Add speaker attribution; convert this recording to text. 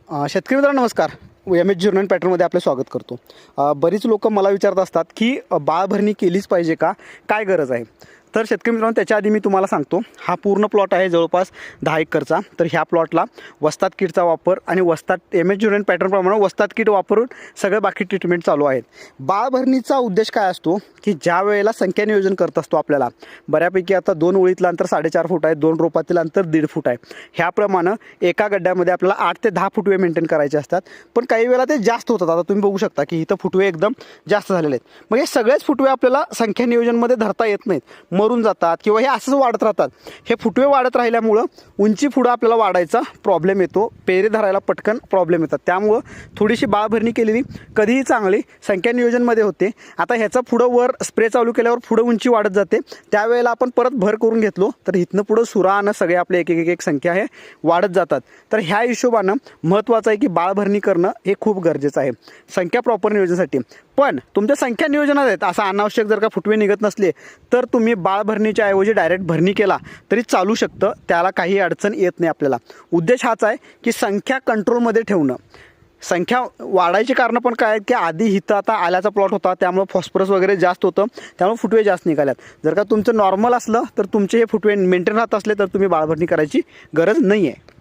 Speaker 1: शेतकरी मित्रांनो नमस्कार. MH जुर्नन पॅटर्नमध्ये आपले स्वागत करतो. बरीच लोक मला विचारत असतात की बाळ भरणी केलीच पाहिजे का, काय गरज आहे. तर शेतकरी मित्रांनो त्याच्या आधी मी तुम्हाला सांगतो, हा पूर्ण प्लॉट आहे जवळपास 10 एकरचा. तर ह्या प्लॉटला वस्ताद किटचा वापर आणि वस्ताद MH जुर्नन पॅटर्नप्रमाणे वस्ताद किट वापरून सगळे बाकी ट्रीटमेंट चालू आहेत. बाळ भरणीचा उद्देश काय असतो की ज्या वेळेला संख्या नियोजन करत असतो आपल्याला बऱ्यापैकी आता 2 ओळीतलं अंतर 4.5 फूट आहे, 2 रोपातील अंतर 1.5 फूट आहे. ह्याप्रमाणे एका गड्ड्यामध्ये आपल्याला 8 ते 10 फुटवे मेंटेन करायचे असतात. पण काही वेळेला ते जास्त होतात. आता तुम्ही बघू शकता की इथं फुटवे एकदम जास्त झालेले आहेत. मग हे सगळेच फुटवे आपल्याला संख्या नियोजनमध्ये धरता येत नाहीत, मरून जातात किंवा हे असंच वाढत राहतात. हे फुटवे वाढत राहिल्यामुळं उंची पुढं आपल्याला वाढायचा प्रॉब्लेम येतो, पेरे धरायला पटकन प्रॉब्लेम येतात. त्यामुळं थोडीशी बाळभरणी केलेली कधीही चांगली संख्या नियोजनमध्ये होते. आता ह्याचा पुढं वर स्प्रे चालू केल्यावर पुढं उंची वाढत जाते. त्यावेळेला आपण परत भर करून घेतलो तर इथनं पुढं सुरानं सगळे आपले एक संख्या हे वाढत जातात. तर ह्या हिशोबानं महत्त्वाचं आहे की बाळभरणी करणं हे खूप गरजेचं आहे संख्या प्रॉपर नियोजनासाठी. पण तुमच्या संख्या नियोजनात आहेत असं अनावश्यक जर का फुटवे निघत नसले तर तुम्ही बाळभरणीच्या ऐवजी डायरेक्ट भरणी केला तरी चालू शकतं, त्याला काही अडचण येत नाही. आपल्याला उद्देश हाच आहे की संख्या कंट्रोलमध्ये ठेवणं. संख्या वाढायची कारणं पण काय आहेत की आधी इथं आता आल्याचा प्लॉट होता, त्यामुळे फॉस्फरस वगैरे जास्त होतं, त्यामुळे फुटवे जास्त निघाल्यात. जर का तुमचं नॉर्मल असलं तर तुमचे हे फुटवे मेंटेन राहत असले तर तुम्ही बाळभरणी करायची गरज नाही आहे.